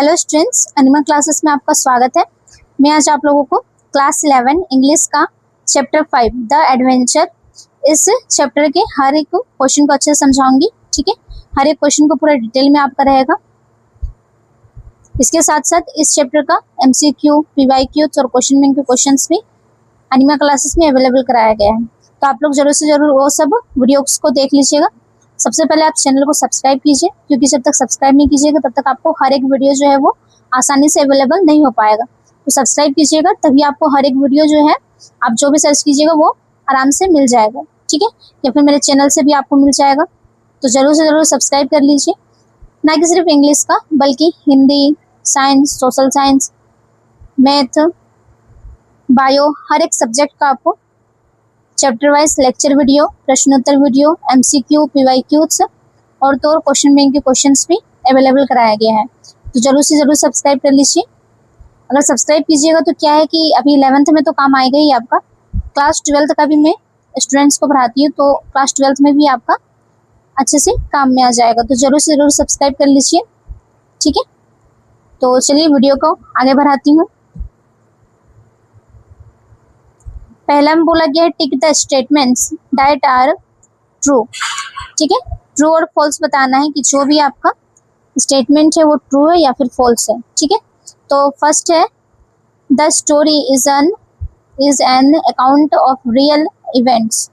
Hello students, अनिमा classes में आपका स्वागत है। मैं आज आप लोगों को क्लास 11 इंग्लिश का चैप्टर 5 द एडवेंचर, इस चैप्टर के हर एक क्वेश्चन को अच्छे से समझाऊंगी। ठीक है, हर एक क्वेश्चन को पूरा डिटेल में आपका रहेगा। इसके साथ साथ इस चैप्टर का MCQ, PYQ और क्वेश्चन बैंक के क्वेश्चंस भी अनिमा क्लासेस में अवेलेबल कराया गया है, तो आप लोग जरूर से जरूर वो सब वीडियोस को देख लीजिएगा। सबसे पहले आप चैनल को सब्सक्राइब कीजिए, क्योंकि जब तक सब्सक्राइब नहीं कीजिएगा तब तक आपको हर एक वीडियो जो है वो आसानी से अवेलेबल नहीं हो पाएगा। तो सब्सक्राइब कीजिएगा, तभी आपको हर एक वीडियो जो है आप जो भी सर्च कीजिएगा वो आराम से मिल जाएगा। ठीक है, या फिर मेरे चैनल से भी आपको मिल जाएगा, तो जरूर से जरूर सब्सक्राइब कर लीजिए। ना कि सिर्फ इंग्लिश का, बल्कि Hindi, science, social science, math, bio, हर एक सब्जेक्ट का आपको चैप्टर वाइज लेक्चर वीडियो, प्रश्नोत्तर वीडियो, MCQ, PYQ और तो और क्वेश्चन बैंक के क्वेश्चंस भी अवेलेबल कराया गया है। तो जरूर से जरूर सब्सक्राइब कर लीजिए। अगर सब्सक्राइब कीजिएगा तो क्या है कि अभी 11th में तो काम आएगा ही आपका, क्लास 12th का भी मैं स्टूडेंट्स को पढ़ाती हूँ, तो क्लास 12th में भी आपका अच्छे से काम में आ जाएगा। तो जरूर से जरूर सब्सक्राइब कर लीजिए। ठीक है, तो चलिए वीडियो को आगे बढ़ाती हूँ। पहला में बोला गया है tick the statements that are true. ठीक है, ट्रू और फॉल्स बताना है कि जो भी आपका स्टेटमेंट है वो ट्रू है या फिर फॉल्स है। ठीक है, तो फर्स्ट है the story is an account of real events,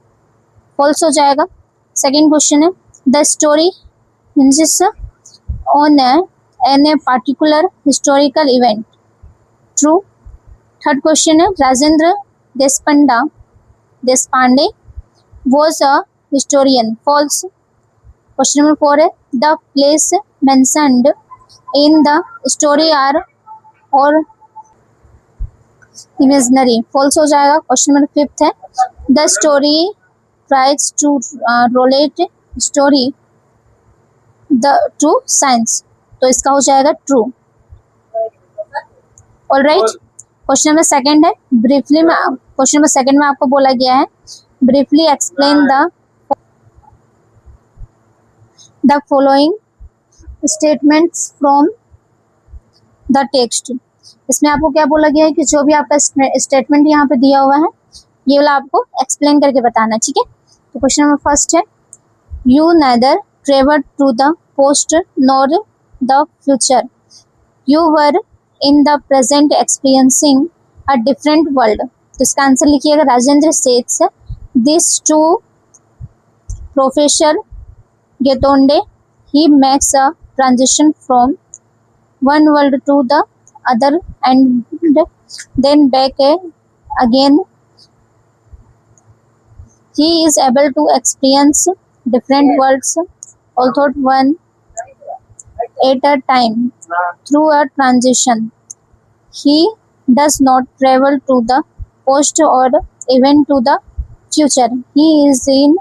false हो जाएगा। सेकंड क्वेश्चन है the story hinges on an particular historical event, true. Third question है Rajendra Deshpande was a historian, false. Question number 4 है the place mentioned in the story are or imaginary, false हो जाएगा। Question number 5 है the story tries to relate story to science, तो इसका हो जाएगा true. All right. Question number second है briefly में, क्वेश्चन नंबर सेकंड में आपको बोला गया है briefly explain the following statements from the text. इसमें आपको क्या बोला गया है कि जो भी आपका स्टेटमेंट यहाँ पे दिया हुआ है ये वाला आपको एक्सप्लेन करके बताना है। ठीक है, तो क्वेश्चन नंबर फर्स्ट है you neither travel to the past nor the future, you were in the present experiencing a different world। तो इसका आंसर लिखिएगा Rajendra Seth. This to professor Gaitonde he makes a transition from one world to the other and then back again, he is able to experience different worlds although one at a time through a transition. He does not travel to the past or even to the future. He is in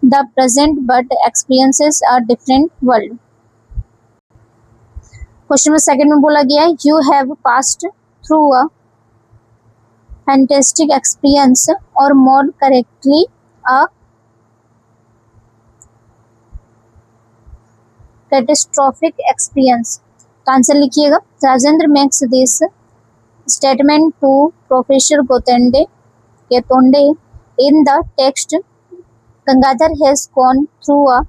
the present but experiences a different world. Question number second में बोला गया है you have passed through a fantastic experience or more correctly a catastrophic experience. तो answer लिखिएगा Rajendra makes this statement to professor Gaitonde in the text Gangadhar has gone through a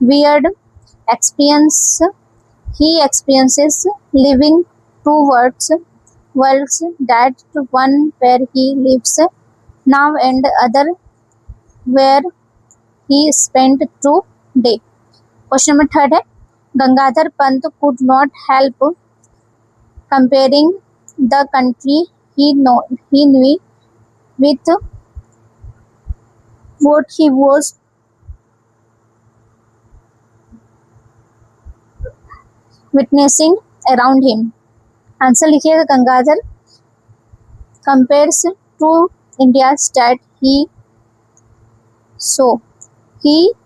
weird experience, he experiences living two worlds that one where he lives now and other where he spent today। Question number third है Gangadhar Pant could not help comparing the country he knew with what he was witnessing around him। Answer लिखिएगा Gangadhar compares to India that he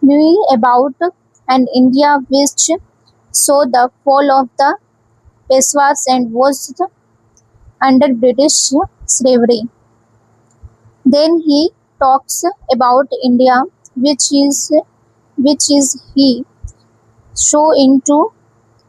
knew about and India which saw the fall of the Peshwas and was under British slavery. Then he talks about India which is he so into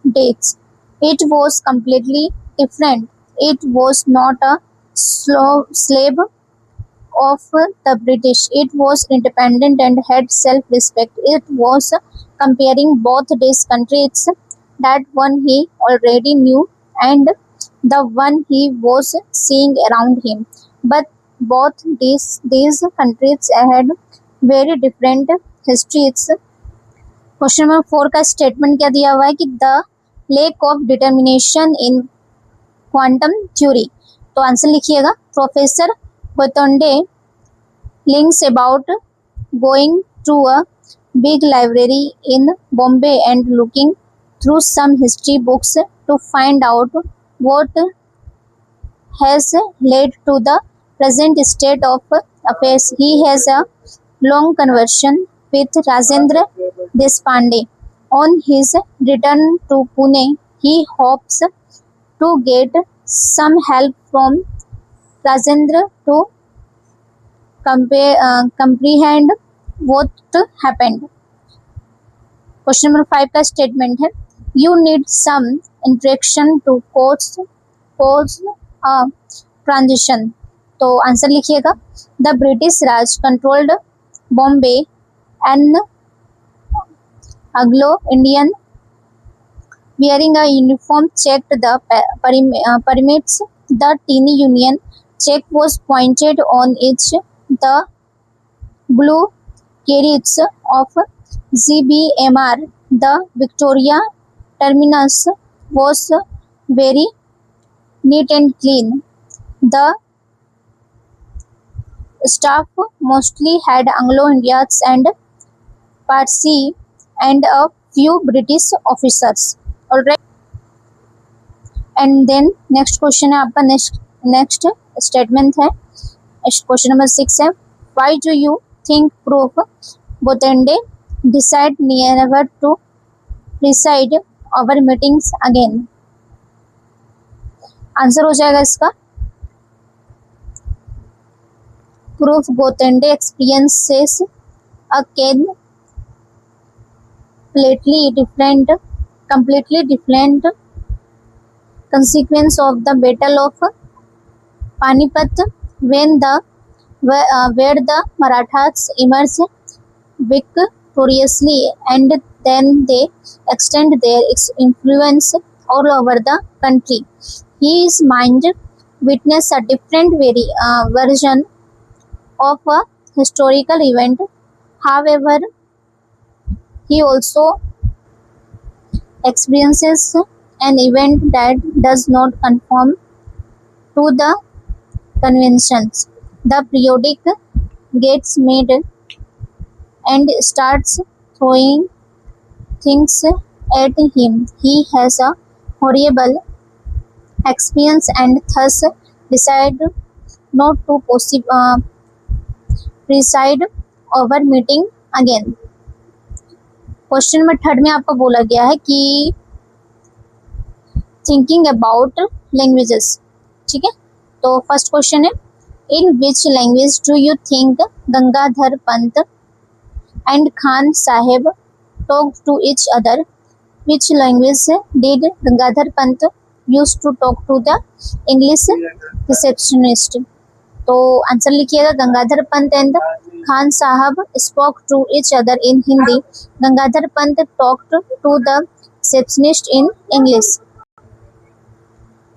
dates It was completely different. It was not a slave of the British. It was independent and had self-respect. It was comparing both these countries, that one he already knew and the one he was seeing around him. But both these countries had very different histories. Question number 4 का statement क्या दिया हुआ है कि the lake of determination in quantum theory. तो answer लिखिएगा, professor गोतोंडे links about going to a big library in Bombay and looking through some history books to find out what has led to the present state of affairs. He has a long conversation with Rajendra Deshpande. On his return to Pune, he hopes to get some help from Rajendra to comprehend what happened. Question number 5 का statement है, you need some interaction to cause a transition. तो answer लिखिएगा, the British Raj controlled Bombay and Anglo Indian wearing a uniform checked the permits. The teeny union check was pointed on each. The blue carriages of GBMR, the Victoria terminus, was very neat and clean. The staff mostly had Anglo-Indians and Parsi and a few British officers. All right. And then next question है आपका, next statement है, question number 6 है, why do you think prof Gaitonde decide never to preside over meetings again. Answer हो जाएगा इसका, prof Gaitonde experiences a completely different consequence of the battle of Panipat, when where the Marathas emerged victoriously and then they extend their influence all over the country. His mind witnessed a different version of a historical event. However, he also experiences an event that does not conform to the conventions. The periodic gets made and starts throwing things at him. He has a horrible experience and thus decide not to preside over meeting again. Question number 3 में आपको बोला गया है कि thinking about languages, ठीक है। तो first question है, in which language do you think Gangadhar Pant and Khan Sahib talk to each other? Which language did Gangadhar Pant use to talk to the English receptionist? तो आंसर लिखिएगा, Gangadhar Pant and Khan Sahib spoke to each other in Hindi. Gangadhar Pant talked to the receptionist in English.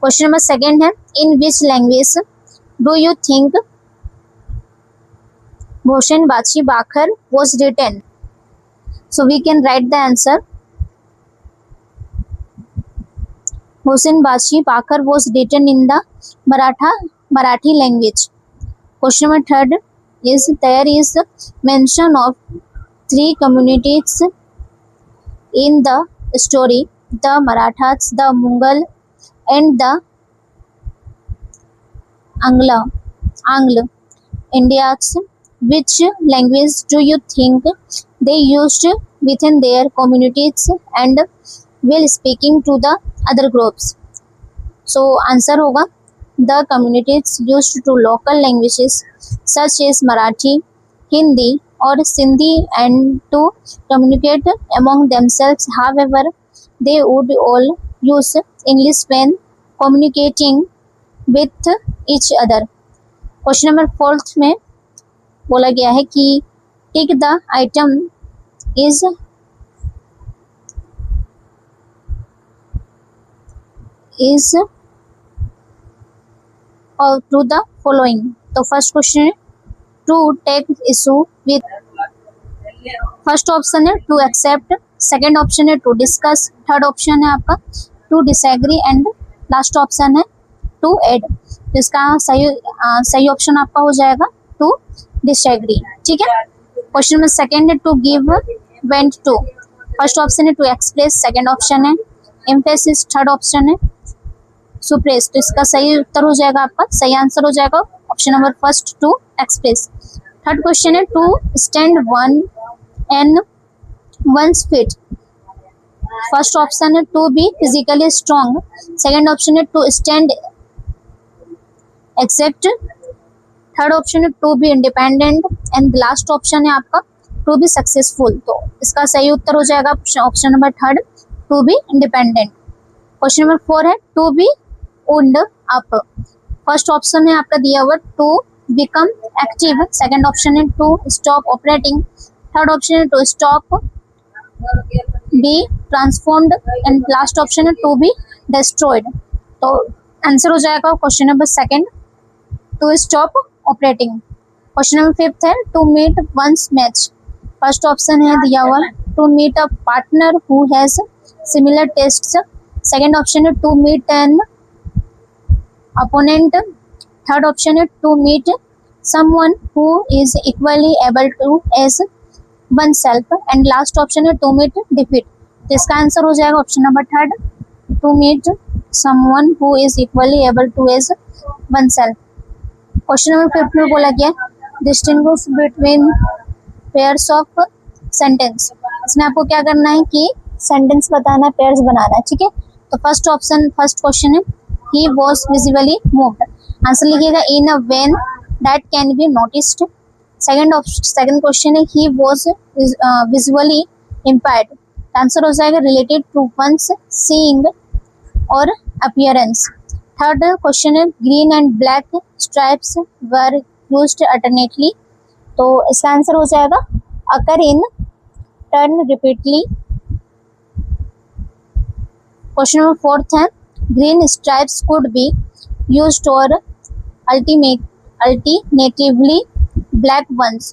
Question number second है, in which language do you think Bhushan बाछी बाखर was written? So we can write the answer. Bhushan Bashi Bakhar was written in the Marathi language. Question number third is, there is mention of 3 communities in the story: the Marathas, the Mughal, and the Anglo Indians. Which language do you think they used within their communities and while speaking to the other groups? So answer होगा, the communities used to local languages such as Marathi, Hindi or Sindhi and to communicate among themselves. However, they would all use English when communicating with each other. Question number 4 में बोला गया है कि tick the item is or to the following. तो first question है to take issue with, first option है to accept, second option है to discuss, third option है आपका to disagree and last option है टू एड। तो इसका सही ऑप्शन आपका हो जाएगा टू डिसएग्री। ठीक है। क्वेश्चन नंबर सेकंड है to give vent to, first option है टू एक्सप्रेस, सेकंड ऑप्शन है एम्फेसिस, थर्ड ऑप्शन है सुप्रेस। तो इसका सही उत्तर हो जाएगा, आपका सही आंसर हो जाएगा option number first to express. Third question है to stand one and once fit, first option है to be physically strong, second option है to stand except, third option है to be independent and last option है आपका to be successful. तो इसका सही उत्तर हो जाएगा option number third to be independent. Question number 4 है to be owned up, first option है आपका दिया हुआ to become active, second option है to stop operating, third option है to stop be transformed and last option है to be destroyed. तो answer हो जाएगा question number second to stop operating. Question number 5 है to meet one's match, first option है दिया हुआ to meet a partner who has similar tastes, second option है to meet an opponent, third option है to meet someone who is equally able to as oneself and last option है to meet defeat। तो इसका answer हो जाएगा option number third to meet someone who is equally able to as oneself। Question number 5 में बोला गया distinguish between pairs of sentence, इसमें आपको क्या करना है कि सेंटेंस बताना, पेयर्स बनाना है। ठीक है। तो फर्स्ट क्वेश्चन है he was visibly moved, answer लिखिएगा in a way that can be noticed। Second question है he was visually impaired, answer हो जाएगा related to one's seeing और appearance। थर्ड क्वेश्चन है green and black stripes were used alternately, तो इसका answer हो जाएगा occur in turn repeatedly। Question number 4 है green stripes could be used or alternatively black ones,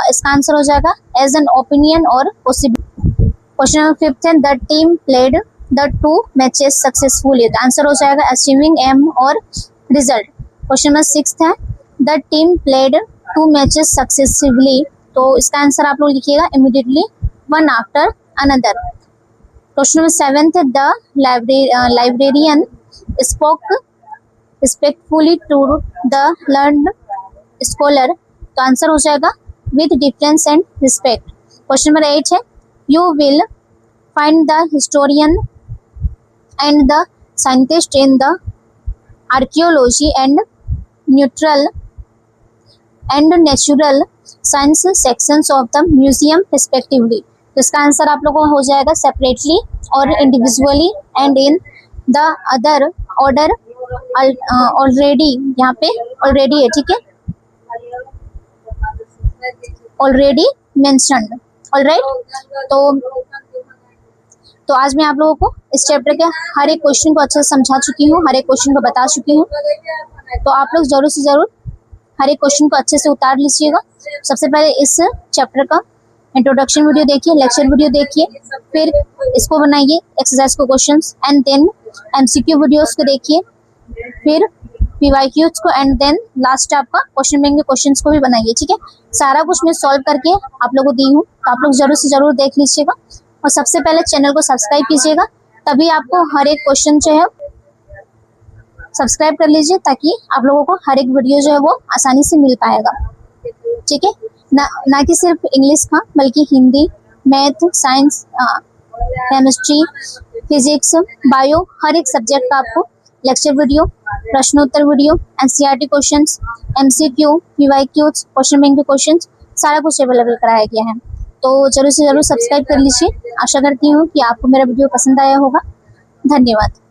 इसका आंसर हो जाएगा as an opinion or possible। Question number 5 है the team played the two matches successfully, तो answer हो जाएगा achieving aim और result। Question number 6 है the team played two matches successively, तो इसका आंसर आप लोग लिखिएगा immediately one after another। Question number 7 है the librarian spoke respectfully to the learned scholar, तो आंसर हो जाएगा with deference and respect. Question number 8 है you will find the historian and the scientist in the archaeology and neutral and natural science sections of the museum respectively, तो इसका answer आप लोगों को हो जाएगा सेपरेटली और individually and in the other order already, यहाँ पे ऑलरेडी है। ठीक है, ऑलरेडी मेंशन्ड। ऑलराइट, तो आज मैं आप लोगों को इस चैप्टर के हर एक क्वेश्चन को अच्छे से समझा चुकी हूँ, हर एक क्वेश्चन को बता चुकी हूँ। तो आप लोग जरूर से जरूर हर एक क्वेश्चन को अच्छे से उतार लीजिएगा। सबसे पहले इस चैप्टर का इंट्रोडक्शन वीडियो देखिए, लेक्चर वीडियो देखिए, फिर इसको बनाइए एक्सरसाइज को questions, and then MCQ videos को देखिए, फिर पीवाईक्यूज को, एंड देन लास्ट आपका क्वेश्चन बैंक के क्वेश्चंस को भी बनाइए। ठीक है, सारा कुछ मैं सॉल्व करके आप लोगों को दी हूँ, तो आप लोग जरूर से जरूर देख लीजिएगा। और सबसे पहले चैनल को सब्सक्राइब कीजिएगा, तभी आपको हर एक क्वेश्चन जो है सब्सक्राइब कर लीजिए, ताकि आप लोगों को हर एक वीडियो जो है वो आसानी से मिल पाएगा। ठीक है, ना कि सिर्फ इंग्लिश का, बल्कि Hindi, math, science, chemistry, physics, bio, हर एक सब्जेक्ट का आपको लेक्चर वीडियो, प्रश्नोत्तर video, NCERT questions, MCQ, PYQs, question bank के क्वेश्चंस, सारा कुछ अवेलेबल कराया गया है। तो जरूर से जरूर सब्सक्राइब कर लीजिए। आशा करती हूँ कि आपको मेरा वीडियो पसंद आया होगा। धन्यवाद।